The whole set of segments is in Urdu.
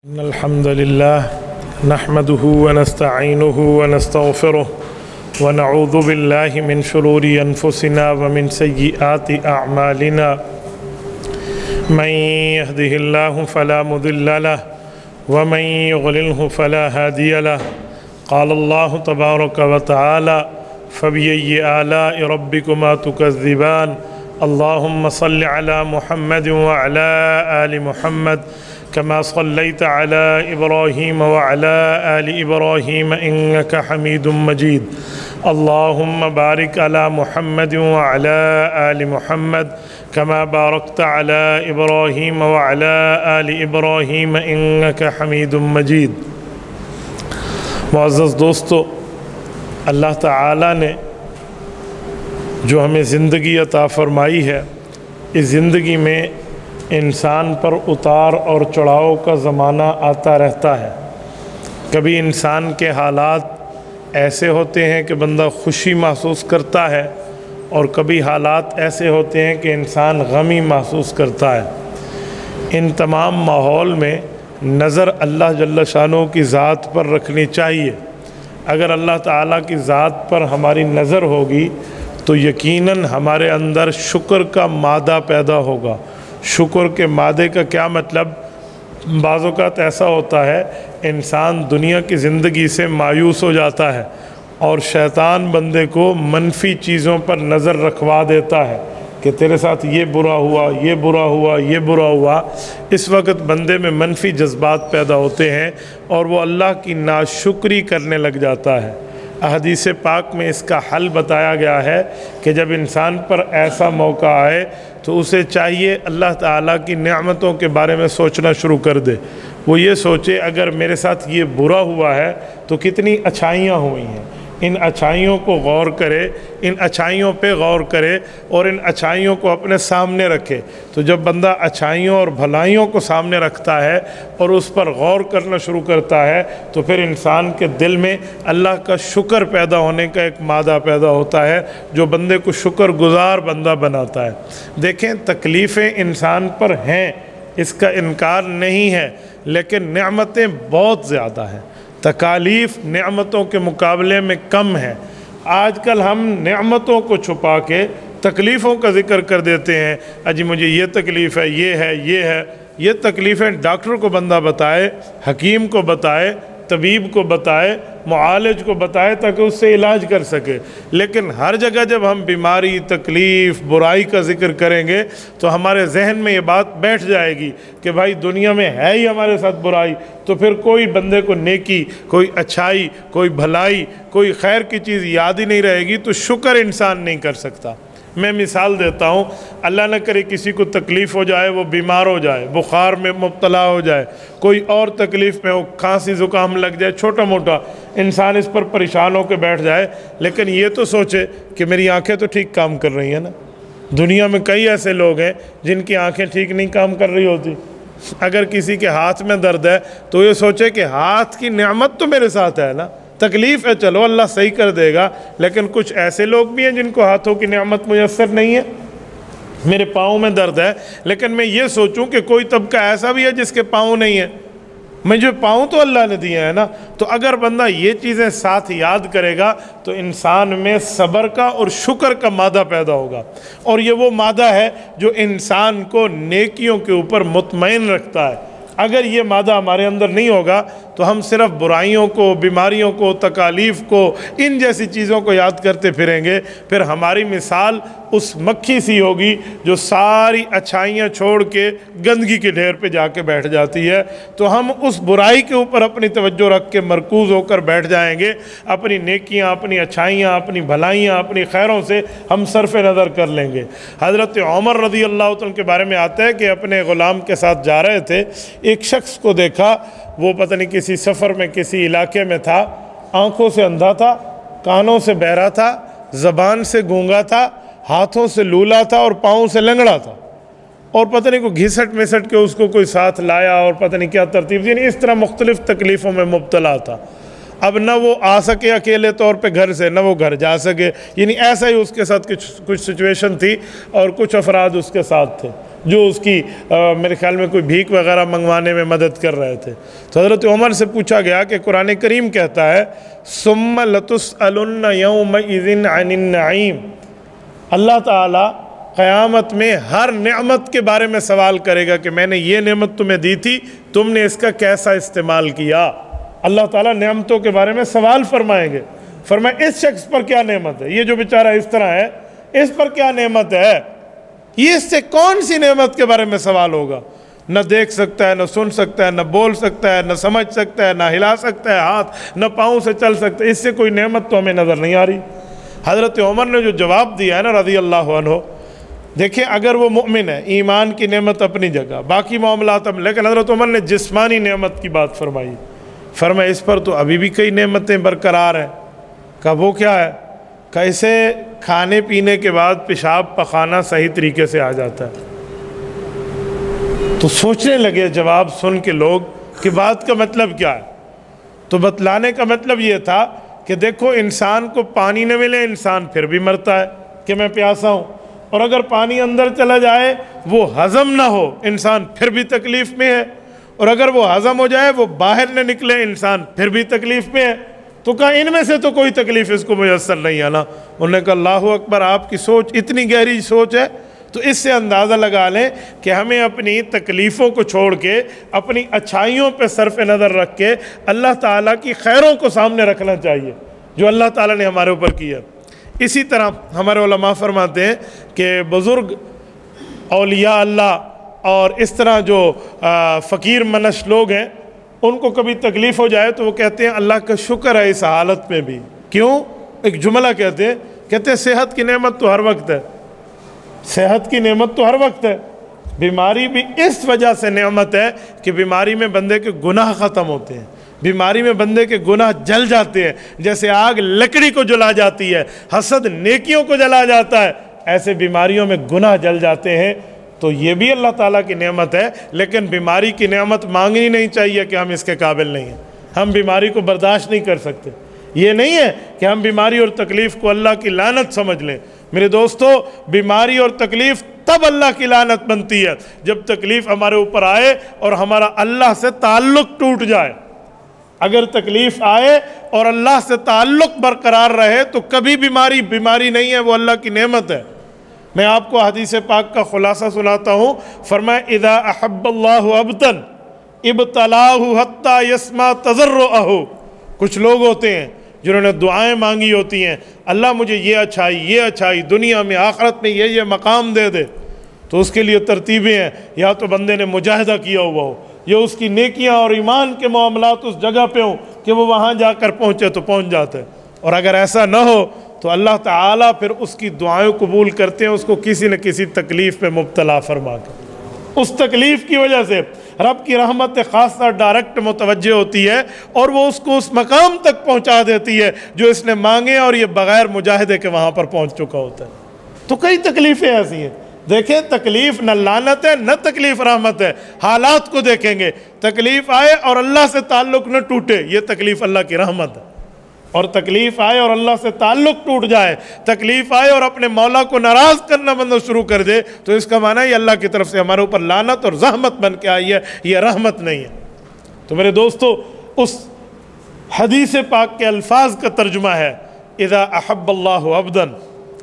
إن الحمد لله نحمده ونستعينه ونستغفره ونعوذ بالله من شرور أنفسنا ومن سيئات أعمالنا من يهده الله فلا مضل له ومن يضلله فلا هادي له قال الله تبارك وتعالى فبأي آلاء ربكما تكذبان اللهم صل على محمد وعلى آل محمد كما صليت على إبراهيم وعلى آل إبراهيم إنك حميد مجيد اللهم بارك على محمد وعلى آل محمد كما باركت على إبراهيم وعلى آل إبراهيم إنك حميد مجيد۔ معزز دوستو، اللہ تعالیٰ نے جو ہمیں زندگی عطا فرمائی ہے، اس زندگی میں انسان پر اتار اور چڑھاؤ کا زمانہ آتا رہتا ہے۔ کبھی انسان کے حالات ایسے ہوتے ہیں کہ بندہ خوشی محسوس کرتا ہے، اور کبھی حالات ایسے ہوتے ہیں کہ انسان غمی محسوس کرتا ہے۔ ان تمام ماحول میں نظر اللہ جل شانہ کی ذات پر رکھنی چاہیے۔ اگر اللہ تعالیٰ کی ذات پر ہماری نظر ہوگی تو یقیناً ہمارے اندر شکر کا مادہ پیدا ہوگا۔ شکر کے مادے کا کیا مطلب؟ بعض اوقات ایسا ہوتا ہے انسان دنیا کی زندگی سے مایوس ہو جاتا ہے اور شیطان بندے کو منفی چیزوں پر نظر رکھوا دیتا ہے کہ تیرے ساتھ یہ برا ہوا، یہ برا ہوا، یہ برا ہوا۔ اس وقت بندے میں منفی جذبات پیدا ہوتے ہیں اور وہ اللہ کی ناشکری کرنے لگ جاتا ہے۔ احادیث پاک میں اس کا حل بتایا گیا ہے کہ جب انسان پر ایسا موقع آئے تو اسے چاہیے اللہ تعالیٰ کی نعمتوں کے بارے میں سوچنا شروع کر دے۔ وہ یہ سوچے اگر میرے ساتھ یہ برا ہوا ہے تو کتنی اچھائیاں ہوئی ہیں، ان اچھائیوں کو غور کرے، ان اچھائیوں پہ غور کرے اور ان اچھائیوں کو اپنے سامنے رکھے۔ تو جب بندہ اچھائیوں اور بھلائیوں کو سامنے رکھتا ہے اور اس پر غور کرنا شروع کرتا ہے تو پھر انسان کے دل میں اللہ کا شکر پیدا ہونے کا ایک مادہ پیدا ہوتا ہے جو بندے کو شکر گزار بندہ بناتا ہے۔ دیکھیں، تکلیفیں انسان پر ہیں، اس کا انکار نہیں ہے، لیکن نعمتیں بہت زیادہ ہیں۔ تکالیف نعمتوں کے مقابلے میں کم ہے۔ آج کل ہم نعمتوں کو چھپا کے تکلیفوں کا ذکر کر دیتے ہیں۔ اجی مجھے یہ تکلیف ہے، یہ ہے، یہ ہے۔ یہ تکلیفیں ڈاکٹر کو بندہ بتائے، حکیم کو بتائے، طبیب کو بتائے، معالج کو بتائے تاکہ اس سے علاج کر سکے۔ لیکن ہر جگہ جب ہم بیماری، تکلیف، برائی کا ذکر کریں گے تو ہمارے ذہن میں یہ بات بیٹھ جائے گی کہ بھائی دنیا میں ہے ہی ہمارے ساتھ برائی، تو پھر کوئی بندے کو نیکی، کوئی اچھائی، کوئی بھلائی، کوئی خیر کی چیز یاد ہی نہیں رہے گی تو شکر انسان نہیں کر سکتا۔ میں مثال دیتا ہوں، اللہ نہ کرے کسی کو تکلیف ہو جائے، وہ بیمار ہو جائے، بخار میں مبتلا ہو جائے، کوئی اور تکلیف میں ہو، کھانسی زکام لگ جائے، چھوٹا موٹا، انسان اس پر پریشان ہو کے بیٹھ جائے، لیکن یہ تو سوچے کہ میری آنکھیں تو ٹھیک کام کر رہی ہیں نا۔ دنیا میں کئی ایسے لوگ ہیں جن کی آنکھیں ٹھیک نہیں کام کر رہی ہوتی۔ اگر کسی کے ہاتھ میں درد ہے تو یہ سوچے کہ ہاتھ کی نعمت تو میرے ساتھ ہے نا، تکلیف ہے چلو اللہ صحیح کر دے گا، لیکن کچھ ایسے لوگ بھی ہیں جن کو ہاتھوں کی نعمت میسر نہیں ہے۔ میرے پاؤں میں درد ہے لیکن میں یہ سوچوں کہ کوئی طبقہ ایسا بھی ہے جس کے پاؤں نہیں ہے، مجھے پاؤں تو اللہ نے دیا ہے نا۔ تو اگر بندہ یہ چیزیں ساتھ یاد کرے گا تو انسان میں صبر کا اور شکر کا مادہ پیدا ہوگا، اور یہ وہ مادہ ہے جو انسان کو نیکیوں کے اوپر مطمئن رکھتا ہے۔ اگر یہ مادہ ہمارے اندر نہیں ہوگا تو ہم صرف برائیوں کو، بیماریوں کو، تکالیف کو، ان جیسی چیزوں کو یاد کرتے پھریں گے، پھر ہماری مثال اس مکھی سی ہوگی جو ساری اچھائیاں چھوڑ کے گندگی کے ڈھیر پہ جا کے بیٹھ جاتی ہے۔ تو ہم اس برائی کے اوپر اپنی توجہ رکھ کے مرکوز ہو کر بیٹھ جائیں گے، اپنی نیکیاں، اپنی اچھائیاں، اپنی بھلائیاں، اپنی خیروں سے ہم صرف نظر کر لیں گے۔ حضرت عمر رضی اللہ عنہ کے بارے میں آتا ہے کہ اپنے غلام کے ساتھ جا رہے تھے، ایک شخص کو دیکھا، وہ پتہ نہیں کسی سفر میں کسی علاقے میں تھا، آنکھوں سے اندھا تھا، کانوں سے بہرا تھا، زبان سے گونگا تھا، ہاتھوں سے لولا تھا اور پاؤں سے لنگڑا تھا، اور پتہ نہیں کوئی گھسٹ مسٹ کے اس کو کوئی ساتھ لایا اور پتہ نہیں کیا ترتیب، یعنی اس طرح مختلف تکلیفوں میں مبتلا تھا۔ اب نہ وہ آ سکے اکیلے طور پہ گھر سے، نہ وہ گھر جا سکے، یعنی ایسا ہی اس کے ساتھ کچھ سچویشن تھی اور کچھ افراد اس کے ساتھ تھے۔ جو اس کی میرے خیال میں کوئی بھیک وغیرہ منگوانے میں مدد کر رہے تھے۔ تو حضرت عمر سے پوچھا گیا کہ قرآن کریم کہتا ہے ثم لتسألن یومئذ عن النعیم، اللہ تعالیٰ قیامت میں ہر نعمت کے بارے میں سوال کرے گا کہ میں نے یہ نعمت تمہیں دی تھی، تم نے اس کا کیسا استعمال کیا۔ اللہ تعالیٰ نعمتوں کے بارے میں سوال فرمائیں گے، فرمائے اس شخص پر کیا نعمت ہے، یہ جو بیچارہ اس طرح ہے اس پر کیا نعمت ہے، یہ اس سے کون سی نعمت کے بارے میں سوال ہوگا۔ نہ دیکھ سکتا ہے، نہ سن سکتا ہے، نہ بول سکتا ہے، نہ سمجھ سکتا ہے، نہ ہلا سکتا ہے ہاتھ، نہ پاؤں سے چل سکتا ہے، اس سے کوئی نعمت تو ہمیں نظر نہیں آ رہی۔ حضرت عمر نے جو جواب دیا ہے نا رضی اللہ عنہ، دیکھیں اگر وہ مؤمن ہے، ایمان کی نعمت اپنی جگہ، باقی معاملات لیکن حضرت عمر نے جسمانی نعمت کی بات فرمائی، فرمایا اس پر تو ابھی بھی کئی نعمتیں برقرار ہیں۔ کہا وہ کیا ہے؟ کہ اسے کھانے پینے کے بعد پیشاب پخانا صحیح طریقے سے آ جاتا ہے۔ تو سوچنے لگے جواب سن کے لوگ کہ بات کا مطلب کیا ہے۔ تو بتلانے کا مطلب یہ تھا کہ دیکھو انسان کو پانی نہ ملے انسان پھر بھی مرتا ہے کہ میں پیاسا ہوں، اور اگر پانی اندر چلا جائے وہ ہضم نہ ہو انسان پھر بھی تکلیف میں ہے، اور اگر وہ ہضم ہو جائے وہ باہر نہ نکلے انسان پھر بھی تکلیف میں ہے۔ تو کہا ان میں سے تو کوئی تکلیف اس کو میسر نہیں ہے نا۔ انہوں نے کہا اللہ اکبر، آپ کی سوچ اتنی گہری سوچ ہے، تو اس سے اندازہ لگا لیں کہ ہمیں اپنی تکلیفوں کو چھوڑ کے اپنی اچھائیوں پہ صرف نظر رکھ کے اللہ تعالیٰ کی خیروں کو سامنے رکھنا چاہیے جو اللہ تعالیٰ نے ہمارے اوپر کیا۔ اسی طرح ہمارے علماء فرماتے ہیں کہ بزرگ اولیاء اللہ اور اس طرح جو فقیر منش لوگ ہیں ان کو کبھی تکلیف ہو جائے تو وہ کہتے ہیں اللہ کا شکر ہے اس حالت میں بھی۔ کیوں؟ ایک جملہ کہتے ہیں صحت کی نعمت تو ہر وقت ہے، صحت کی نعمت تو ہر وقت ہے، بیماری بھی اس وجہ سے نعمت ہے کہ بیماری میں بندے کے گناہ ختم ہوتے ہیں، بیماری میں بندے کے گناہ جل جاتے ہیں، جیسے آگ لکڑی کو جلا جاتی ہے، حسد نیکیوں کو جلا جاتا ہے، ایسے بیماریوں میں گناہ جل جاتے ہیں۔ تو یہ بھی اللہ تعالیٰ کی نعمت ہے، لیکن بیماری کی نعمت مانگنی نہیں چاہیے کہ ہم اس کے قابل نہیں ہیں، ہم بیماری کو برداشت نہیں کر سکتے۔ یہ نہیں ہے کہ ہم بیماری اور تکلیف کو اللہ کی لعنت سمجھ لیں۔ میرے دوستو، بیماری اور تکلیف تب اللہ کی لعنت بنتی ہے جب تکلیف ہمارے اوپر آئے اور ہمارا اللہ سے تعلق ٹوٹ جائے۔ اگر تکلیف آئے اور اللہ سے تعلق برقرار رہے تو کبھی بیماری نہیں ہے، وہ اللہ کی نعمت ہے۔ میں آپ کو حدیث پاک کا خلاصہ سناتا ہوں۔ فرمایا اذا احب اللہ عبدا ابتلاہ حتی یسمع تضرعہ۔ کچھ لوگ ہوتے ہیں جنہوں نے دعائیں مانگی ہوتی ہیں، اللہ مجھے یہ اچھائی دنیا میں آخرت میں یہ مقام دے دے، تو اس کے لیے ترتیبیں ہیں، یا تو بندے نے مجاہدہ کیا ہوا ہو، یا اس کی نیکیاں اور ایمان کے معاملات اس جگہ پہ ہوں کہ وہ وہاں جا کر پہنچے تو پہنچ جاتا ہے، اور اگر ایسا نہ ہو تو اللہ تعالیٰ پھر اس کی دعائیں قبول کرتے ہیں، اس کو کسی نہ کسی تکلیف میں مبتلا فرما کر۔ اس تکلیف کی وجہ سے رب کی رحمت خاصہ ڈائریکٹ متوجہ ہوتی ہے اور وہ اس کو اس مقام تک پہنچا دیتی ہے جو اس نے مانگے، اور یہ بغیر مجاہدے کے وہاں پر پہنچ چکا ہوتا ہے۔ تو کئی تکلیفیں ایسی ہیں، دیکھیں تکلیف نہ لعنت ہے نہ تکلیف رحمت ہے، حالات کو دیکھیں گے، تکلیف آئے اور اللہ سے تعلق نہ ٹوٹے یہ تکلیف اللہ کی رحمت ہے، اور تکلیف آئے اور اللہ سے تعلق ٹوٹ جائے، تکلیف آئے اور اپنے مولا کو ناراض کرنا بندہ شروع کر دے، تو اس کا معنی ہے یہ اللہ کی طرف سے ہمارے اوپر لعنت اور زحمت بن کے آئی ہے، یہ رحمت نہیں ہے۔ تو میرے دوستو، اس حدیث پاک کے الفاظ کا ترجمہ ہے اذا احب اللہ عبدا،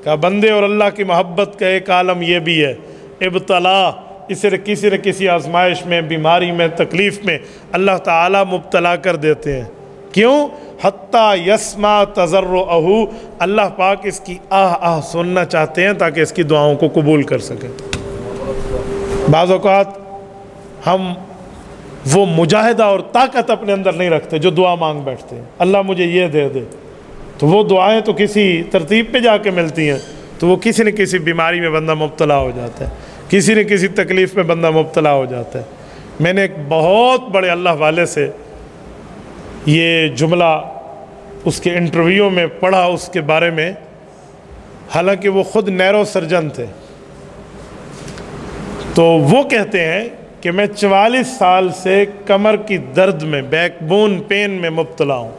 کہ بندے اور اللہ کی محبت کا ایک عالم یہ بھی ہے، ابتلا، اسے کسی نہ کسی آزمائش میں، بیماری میں، تکلیف میں اللہ تعالیٰ مبتلا کر دیتے ہیں۔ کیوں؟ حتیٰ یسمع تضرعہ، اللہ پاک اس کی آہ سننا چاہتے ہیں تاکہ اس کی دعاؤں کو قبول کر سکیں۔ بعض اوقات ہم وہ مجاہدہ اور طاقت اپنے اندر نہیں رکھتے جو دعا مانگ بیٹھتے ہیں، اللہ مجھے یہ دے دے، تو وہ دعائیں تو کسی ترتیب پہ جا کے ملتی ہیں، تو وہ کسی نہ کسی بیماری میں بندہ مبتلا ہو جاتا ہے، کسی نہ کسی تکلیف میں بندہ مبتلا ہو جاتا ہے۔ میں نے ایک بہت بڑے اللہ والے سے یہ جملہ اس کے انٹرویو میں پڑھا اس کے بارے میں، حالانکہ وہ خود نیرو سرجن تھے، تو وہ کہتے ہیں کہ میں 44 سال سے کمر کی درد میں، بیک بون پین میں مبتلا ہوں،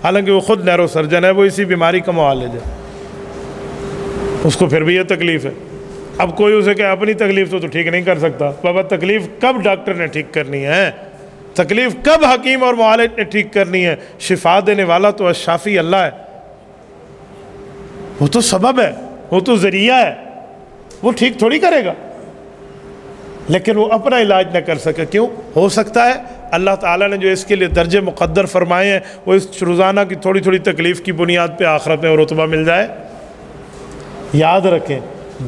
حالانکہ وہ خود نیرو سرجن ہے، وہ اسی بیماری کا معالج ہے، اس کو پھر بھی یہ تکلیف ہے۔ اب کوئی اسے کہ اپنی تکلیف تو ٹھیک نہیں کر سکتا. بابا تکلیف کب ڈاکٹر نے ٹھیک کرنی ہے؟ تکلیف کب حکیم اور معالج نے ٹھیک کرنی ہے؟ شفا دینے والا تو الشافی اللہ ہے. وہ تو سبب ہے، وہ تو ذریعہ ہے، وہ ٹھیک تھوڑی کرے گا. لیکن وہ اپنا علاج نہ کر سکے. کیوں؟ ہو سکتا ہے اللہ تعالیٰ نے جو اس کے لیے درجے مقدر فرمائے ہیں وہ اس روزانہ کی تھوڑی تھوڑی تکلیف کی بنیاد پہ آخرت میں رتبہ مل جائے. یاد رکھیں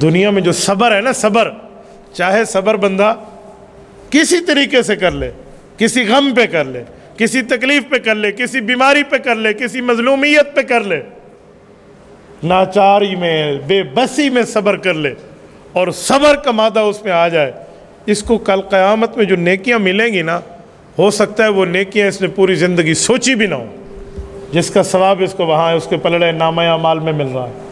دنیا میں جو صبر ہے نا، صبر، چاہے صبر بندہ کسی طریقے سے کر لے، کسی غم پہ کر لے، کسی تکلیف پہ کر لے، کسی بیماری پہ کر لے، کسی مظلومیت پہ کر لے، ناچاری میں، بے بسی میں صبر کر لے اور صبر کا مادہ اس میں آ جائے، اس کو کل قیامت میں جو نیکیاں ملیں گی نا، ہو سکتا ہے وہ نیکیاں اس نے پوری زندگی سوچی بھی نہ ہو، جس کا ثواب اس کو وہاں اس کے پلڑے نامہ اعمال میں مل رہا ہے.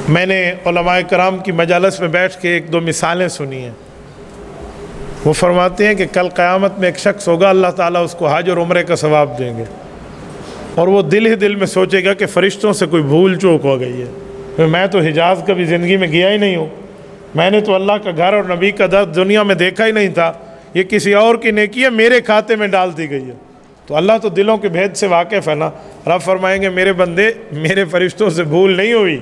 میں نے علماء کرام کی مجالس میں بیٹھ کے ایک دو مثالیں سنی ہیں. وہ فرماتے ہیں کہ کل قیامت میں ایک شخص ہوگا، اللہ تعالیٰ اس کو حج اور عمرے کا ثواب دیں گے، اور وہ دل ہی دل میں سوچے گا کہ فرشتوں سے کوئی بھول چوک ہو گئی ہے. میں تو حجاز کبھی زندگی میں گیا ہی نہیں ہوں، میں نے تو اللہ کا گھر اور نبی کا در دنیا میں دیکھا ہی نہیں تھا، یہ کسی اور کی نیکی ہے میرے کھاتے میں ڈال دی گئی ہے. تو اللہ تو دلوں کے بھید سے واقف ہے نا. رب فرمائیں گے میرے بندے، میرے فرشتوں سے بھول نہیں ہوئی،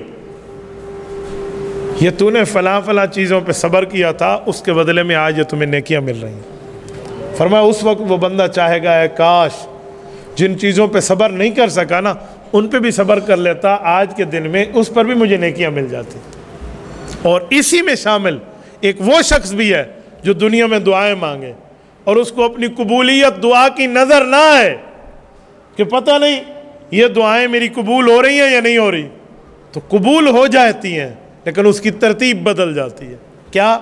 یہ تو نے فلاں فلاں چیزوں پہ صبر کیا تھا، اس کے بدلے میں آج یہ تمہیں نیکیاں مل رہی ہیں. فرمایا اس وقت وہ بندہ چاہے گا اے کاش جن چیزوں پہ صبر نہیں کر سکا نا ان پہ بھی صبر کر لیتا، آج کے دن میں اس پر بھی مجھے نیکیاں مل جاتی. اور اسی میں شامل ایک وہ شخص بھی ہے جو دنیا میں دعائیں مانگے اور اس کو اپنی قبولیت دعا کی نظر نہ آئے کہ پتہ نہیں یہ دعائیں میری قبول ہو رہی ہیں یا نہیں ہو رہی. تو قبول ہو جاتی ہیں لیکن اس کی ترتیب بدل جاتی ہے. کیا؟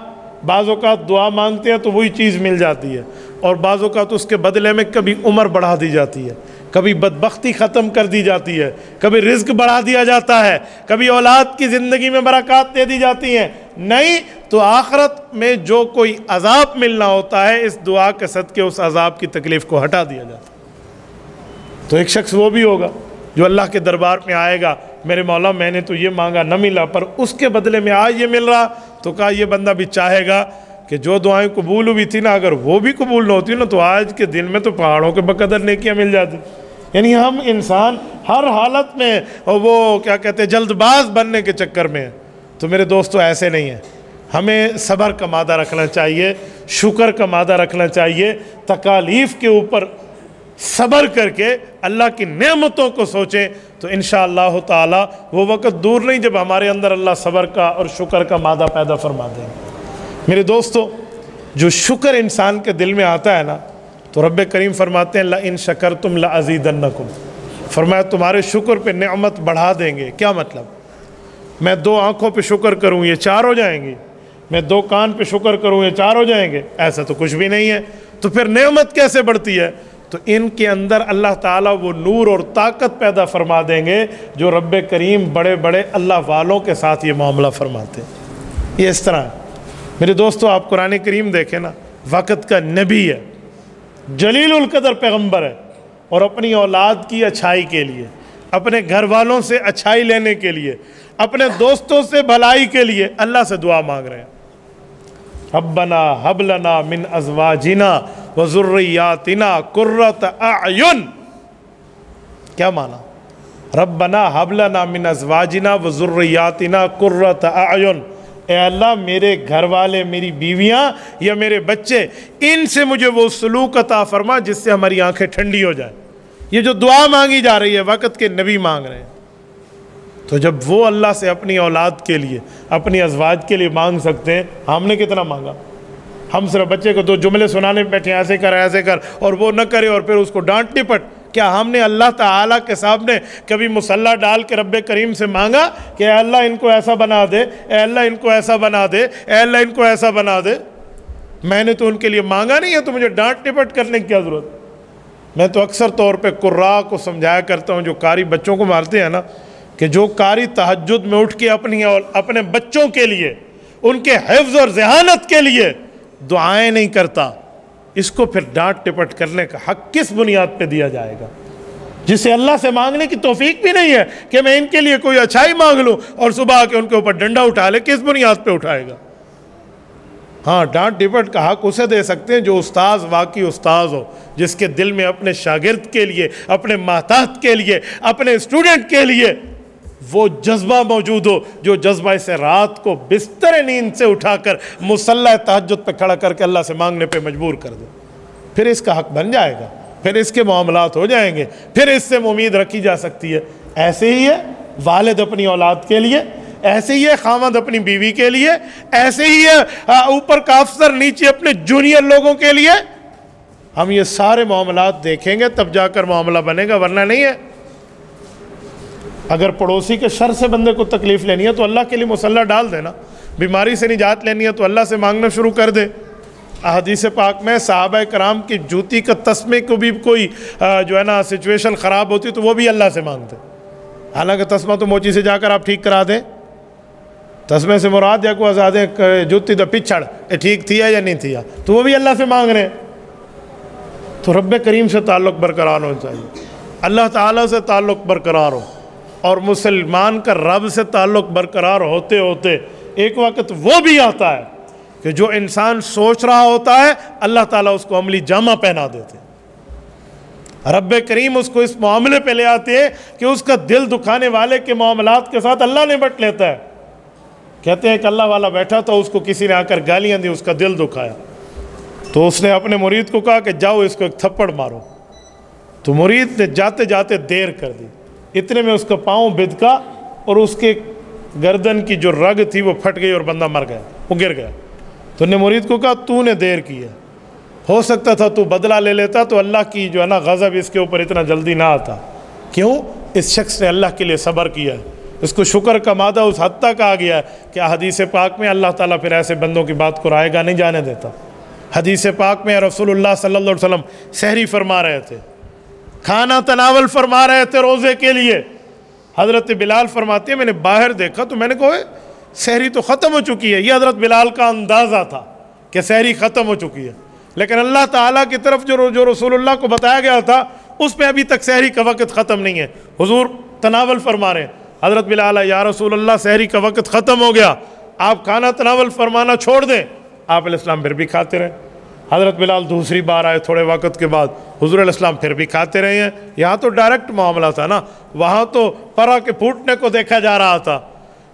بعض اوقات دعا مانگتے ہیں تو وہی چیز مل جاتی ہے، اور بعض اوقات اس کے بدلے میں کبھی عمر بڑھا دی جاتی ہے، کبھی بدبختی ختم کر دی جاتی ہے، کبھی رزق بڑھا دیا جاتا ہے، کبھی اولاد کی زندگی میں برکات دے دی جاتی ہیں. نہیں تو آخرت میں جو کوئی عذاب ملنا ہوتا ہے اس دعا کے صدقے اس عذاب کی تکلیف کو ہٹا دیا جاتا ہے. تو ایک شخص وہ بھی ہوگا جو اللہ کے دربار میں آئے گا، میرے مولا میں نے تو یہ مانگا نہ ملا، پر اس کے بدلے میں آج یہ مل رہا. تو کہا یہ بندہ بھی چاہے گا کہ جو دعائیں قبول ہوئی تھی نا، اگر وہ بھی قبول نہ ہوتی نا تو آج کے دن میں تو پہاڑوں کے بقدر نیکیاں مل جاتی. یعنی ہم انسان ہر حالت میں وہ کیا کہتے ہیں جلد باز بننے کے چکر میں ہیں. تو میرے دوستو ایسے نہیں ہیں. ہمیں صبر کا مادہ رکھنا چاہیے، شکر کا مادہ رکھنا چاہیے، تکالیف کے اوپر صبر کر کے اللہ کی نعمتوں کو سوچیں تو انشاءاللہ تعالی وہ وقت دور نہیں جب ہمارے اندر اللہ صبر کا اور شکر کا مادہ پیدا فرما دیں. میرے دوستو جو شکر انسان کے دل میں آتا ہے نا تو رب کریم فرماتے ہیں لَإِن شَكَرْتُمْ لَأَزِيدَنَّكُمْ، فرمایا تمہارے شکر پہ نعمت بڑھا دیں گے. کیا مطلب؟ میں 2 آنکھوں پہ شکر کروں یہ 4 ہو جائیں گی، میں 2 کان پہ شکر کروں یہ 4 ہو جائیں گے؟ ایسا تو کچھ بھی نہیں ہے. تو پھر نعمت کیسے بڑھتی ہے؟ تو ان کے اندر اللہ تعالیٰ وہ نور اور طاقت پیدا فرما دیں گے جو رب کریم بڑے بڑے اللہ والوں کے ساتھ یہ معاملہ فرماتے ہیں. یہ اس طرح ہے. میرے دوستو آپ قرآن کریم دیکھیں نا، وقت کا نبی ہے، جلیل القدر پیغمبر ہے، اور اپنی اولاد کی اچھائی کے لیے، اپنے گھر والوں سے اچھائی لینے کے لیے، اپنے دوستوں سے بھلائی کے لیے اللہ سے دعا مانگ رہے ہیں. ربنا ہب لنا من ازواجنا وذریاتنا قرۃ اعین. کیا معنی؟ ربنا ہب لنا من ازواجنا وذریاتنا قرۃ اعین. اے اللہ میرے گھر والے، میری بیویاں یا میرے بچے، ان سے مجھے وہ سلوک عطا فرما جس سے ہماری آنکھیں ٹھنڈی ہو جائیں. یہ جو دعا مانگی جا رہی ہے وقت کے نبی مانگ رہے ہیں. تو جب وہ اللہ سے اپنی اولاد کے لیے، اپنی ازواج کے لیے مانگ سکتے ہیں، ہم نے کتنا مانگا؟ ہم صرف بچے کو 2 جملے سنانے بیٹھے ایسے کر اور وہ نہ کرے اور پھر اس کو ڈانٹ ٹپٹ. کیا ہم نے اللہ تعالیٰ کے سامنے کبھی مصلی ڈال کے رب کریم سے مانگا کہ اے اللہ ان کو ایسا بنا دے، اے اللہ ان کو ایسا بنا دے، اے اللہ ان کو ایسا بنا دے؟ میں نے تو ان کے لیے مانگا نہیں ہے، تو مجھے ڈانٹ ٹپٹ کرنے کی کیا ضرورت؟ میں تو اکثر طور پہ قراء کو سمجھایا کرتا ہوں جو قاری بچوں کو مارتے ہیں نا، کہ جو قاری تہجد میں اٹھ کے اپنے بچوں کے لیے، ان کے حفظ اور ذہانت کے لیے دعائیں نہیں کرتا، اس کو پھر ڈانٹ ٹپٹ کرنے کا حق کس بنیاد پہ دیا جائے گا؟ جسے اللہ سے مانگنے کی توفیق بھی نہیں ہے کہ میں ان کے لیے کوئی اچھائی مانگ لوں اور صبح آ کے ان کے اوپر ڈنڈا اٹھا لے، کس بنیاد پہ اٹھائے گا؟ ہاں، ڈانٹ ڈپٹ کا حق اسے دے سکتے ہیں جو استاذ واقعی استاذ ہو، جس کے دل میں اپنے شاگرد کے لیے، اپنے محتاط کے لیے، اپنے اسٹوڈنٹ کے لیے وہ جذبہ موجود ہو، جو جذبہ اسے رات کو بستر نیند سے اٹھا کر مصلی تہجد پہ کھڑا کر کے اللہ سے مانگنے پہ مجبور کر دے۔ پھر اس کا حق بن جائے گا، پھر اس کے معاملات ہو جائیں گے، پھر اس سے امید رکھی جا سکتی ہے۔ ایسے ہی ہے والد اپنی اولاد کے لیے، ایسے ہی ہے خاوند اپنی بیوی کے لیے، ایسے ہی ہے اوپر کا افسر نیچے اپنے جونیئر لوگوں کے لیے۔ ہم یہ سارے معاملات دیکھیں گے تب جا کر معاملہ بنے گا، ورنہ نہیں ہے۔ اگر پڑوسی کے شر سے بندے کو تکلیف لینی ہے تو اللہ کے لیے مصلی ڈال دینا، بیماری سے نجات لینی ہے تو اللہ سے مانگنا شروع کر دے۔ احادیث پاک میں صحابہ کرام کی جوتی کا تسمے کو بھی کوئی جو ہے نا سچویشن خراب ہوتی تو وہ بھی اللہ سے مانگتے، حالانکہ تسمہ تو موچی سے جا کر آپ ٹھیک کرا دیں، تسمے سے مراد یا کو آزادیں جوتی تو پچھڑ ٹھیک تھی یا نہیں تھی، تو وہ بھی اللہ سے مانگ رہے ہیں۔ تو رب کریم سے تعلق برقرار ہونا چاہیے، اللہ تعالیٰ سے تعلق برقرار ہو، اور مسلمان کا رب سے تعلق برقرار ہوتے ہوتے ایک وقت وہ بھی آتا ہے کہ جو انسان سوچ رہا ہوتا ہے اللہ تعالیٰ اس کو عملی جامہ پہنا دیتے ہیں۔ رب کریم اس کو اس معاملے پہ لے آتے ہیں کہ اس کا دل دکھانے والے کے معاملات کے ساتھ اللہ نمٹ لیتا ہے۔ کہتے ہیں کہ اللہ والا بیٹھا تھا، اس کو کسی نے آ کر گالیاں دی، اس کا دل دکھایا، تو اس نے اپنے مرید کو کہا کہ جاؤ اس کو ایک تھپڑ مارو، تو مرید نے جاتے جاتے دیر کر دی، اتنے میں اس کا پاؤں بدکا اور اس کے گردن کی جو رگ تھی وہ پھٹ گئی اور بندہ مر گیا، وہ گر گیا۔ تو نے مرید کو کہا تو نے دیر کی ہے، ہو سکتا تھا تو بدلہ لے لیتا تو اللہ کی جو ہے نا غضب اس کے اوپر اتنا جلدی نہ آتا۔ کیوں؟ اس شخص نے اللہ کے لیے صبر کیا ہے، اس کو شکر کا مادہ اس حد تک آ گیا ہے کہ حدیث پاک میں اللہ تعالیٰ پھر ایسے بندوں کی بات کو رائے گا نہیں جانے دیتا۔ حدیث پاک میں رسول اللہ صلی اللہ علیہ وسلم سحری فرما رہے تھے، کھانا تناول فرما رہے تھے روزے کے لیے۔ حضرت بلال فرماتے ہیں میں نے باہر دیکھا تو میں نے کہا سحری تو ختم ہو چکی ہے، یہ حضرت بلال کا اندازہ تھا کہ سحری ختم ہو چکی ہے، لیکن اللہ تعالیٰ کی طرف جو رسول اللہ کو بتایا گیا تھا اس میں ابھی تک سحری کا وقت ختم نہیں ہے۔ حضور تناول فرما رہے ہیں، حضرت بلال یا رسول اللہ سحری کا وقت ختم ہو گیا، آپ کھانا تناول فرمانا چھوڑ دیں۔ آپ علیہ السلام پھر بھی کھاتے رہے۔ حضرت بلال دوسری بار آئے تھوڑے وقت کے بعد، حضور علیہ السلام پھر بھی کھاتے رہے ہیں۔ یہاں تو ڈائریکٹ معاملہ تھا نا، وہاں تو پرا کے پھوٹنے کو دیکھا جا رہا تھا۔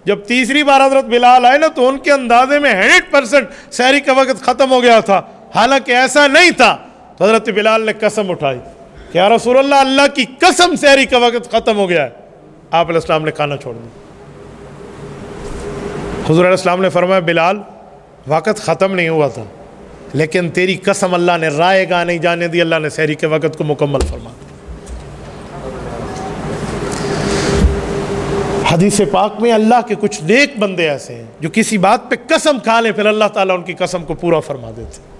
جب تیسری بار حضرت بلال آئے نا تو ان کے اندازے میں 100% سحری کا وقت ختم ہو گیا تھا، حالانکہ ایسا نہیں تھا۔ تو حضرت بلال نے قسم اٹھائی کہ یا رسول اللہ، اللہ کی قسم سحری کا وقت ختم ہو گیا ہے۔ آپ علیہ السلام نے کھانا چھوڑ دیا۔ حضور علیہ السلام نے فرمایا بلال وقت ختم نہیں ہوا تھا، لیکن تیری قسم اللہ نے رائے گاہ نہیں جانے دی، اللہ نے سحری کے وقت کو مکمل فرما دیا۔ حدیث پاک میں اللہ کے کچھ نیک بندے ایسے ہیں جو کسی بات پہ قسم کھا لیں پھر اللہ تعالیٰ ان کی قسم کو پورا فرما دیتے ہیں۔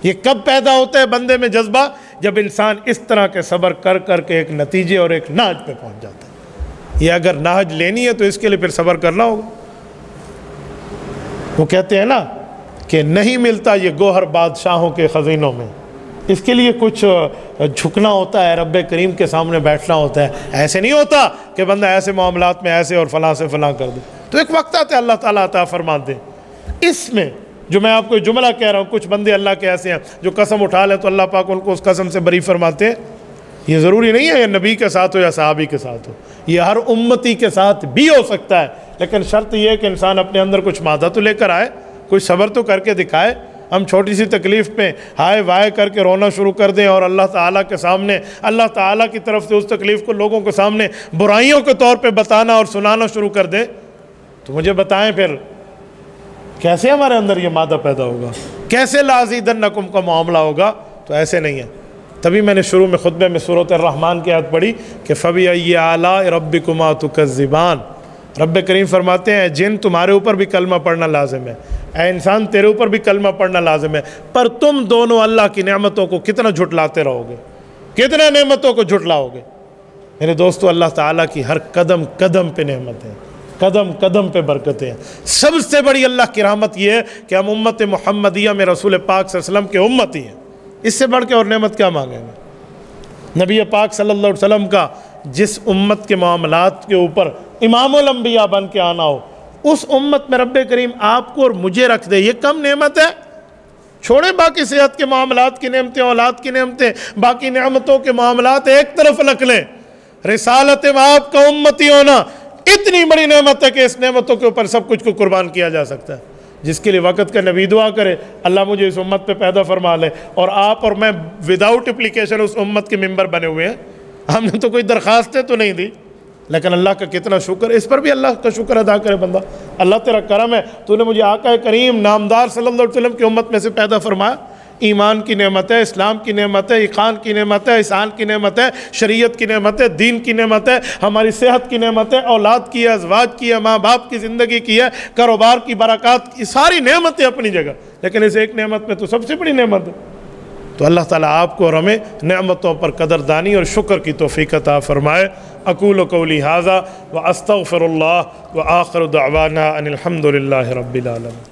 یہ کب پیدا ہوتا ہے بندے میں جذبہ؟ جب انسان اس طرح کے صبر کر کر کے ایک نتیجے اور ایک نہج پہ پہنچ جاتا ہے۔ یہ اگر نہج لینی ہے تو اس کے لیے پھر صبر کرنا ہوگا۔ وہ کہتے ہیں نا کہ نہیں ملتا یہ گوہر بادشاہوں کے خزینوں میں، اس کے لیے کچھ جھکنا ہوتا ہے، رب کریم کے سامنے بیٹھنا ہوتا ہے۔ ایسے نہیں ہوتا کہ بندہ ایسے معاملات میں ایسے اور فلاں سے فلاں کر دے، تو ایک وقت آتا ہے اللہ تعالیٰ عطا فرما دے۔ اس میں جو میں آپ کو جملہ کہہ رہا ہوں، کچھ بندے اللہ کے ایسے ہیں جو قسم اٹھا لیں تو اللہ پاک ان کو اس قسم سے بری فرماتے ہیں۔ یہ ضروری نہیں ہے یہ نبی کے ساتھ ہو یا صحابی کے ساتھ ہو، یہ ہر امتی کے ساتھ بھی ہو سکتا ہے، لیکن شرط یہ ہے کہ انسان اپنے اندر کچھ مادہ تو لے کر آئے، کوئی صبر تو کر کے دکھائے۔ ہم چھوٹی سی تکلیف پہ ہائے وائے کر کے رونا شروع کر دیں اور اللہ تعالیٰ کے سامنے، اللہ تعالیٰ کی طرف سے اس تکلیف کو لوگوں کے سامنے برائیوں کے طور پہ بتانا اور سنانا شروع کر دیں، تو مجھے بتائیں پھر کیسے ہمارے اندر یہ مادہ پیدا ہوگا، کیسے لازیدنکم کا معاملہ ہوگا؟ تو ایسے نہیں ہے۔ تبھی میں نے شروع میں خطبے میں سورۃ الرحمن کی آیت پڑھی کہ فَبِأَيِّ آلَاءِ رَبِّكُمَا تُكَذِّبَانِ۔ رب کریم فرماتے ہیں جن تمہارے اوپر بھی کلمہ پڑھنا لازم ہے، اے انسان تیرے اوپر بھی کلمہ پڑھنا لازم ہے، پر تم دونوں اللہ کی نعمتوں کو کتنا جھٹلاتے رہو گے، کتنا نعمتوں کو جھٹلاؤ گے؟ میرے دوستو، اللہ تعالیٰ کی ہر قدم قدم پہ نعمتیں، قدم قدم پہ برکتیں ہیں۔ سب سے بڑی اللہ کی رحمت یہ ہے کہ ہم امت محمدیہ میں رسول پاک صلی اللہ علیہ وسلم کے امتی ہیں، اس سے بڑھ کے اور نعمت کیا مانگیں گے؟ نبی پاک صلی اللہ علیہ وسلم کا جس امت کے معاملات کے اوپر امام الانبیاء بن کے آنا ہو، اس امت میں رب کریم آپ کو اور مجھے رکھ دے، یہ کم نعمت ہے؟ چھوڑیں باقی صحت کے معاملات کی نعمتیں، اولاد کی نعمتیں، باقی نعمتوں کے معاملات ایک طرف رکھ لیں، رسالت آپ کا امتی ہونا اتنی بڑی نعمت ہے کہ اس نعمتوں کے اوپر سب کچھ کو قربان کیا جا سکتا ہے، جس کے لیے وقت کا نبی دعا کرے اللہ مجھے اس امت پہ پیدا فرما لے، اور آپ اور میں وداؤٹ اپلیکیشن اس امت کے ممبر بنے ہوئے ہیں، ہم نے تو کوئی درخواستیں تو نہیں دی، لیکن اللہ کا کتنا شکر، اس پر بھی اللہ کا شکر ادا کرے بندہ، اللہ تیرا کرم ہے، تو نے مجھے آقا کریم نامدار صلی اللہ علیہ وسلم کی امت میں سے پیدا فرمایا، ایمان کی نعمت ہے، اسلام کی نعمت ہے، ایقان کی نعمت ہے، احسان کی نعمت ہے، شریعت کی نعمت ہے، دین کی نعمت ہے، ہماری صحت کی نعمت ہے، اولاد کی ہے، ازواج کی ہے، ماں باپ کی زندگی کی ہے، کاروبار کی برکات کی، ساری نعمتیں اپنی جگہ، لیکن اس ایک نعمت میں تو سب سے بڑی نعمت ہے، تو اللہ تعالیٰ آپ کو اور ہمیں نعمتوں پر قدردانی اور شکر کی توفیق عطا فرمائے۔ اقول قولی ھذا واستغفر اللہ وآخر دعوانا ان الحمد للہ رب العالمین۔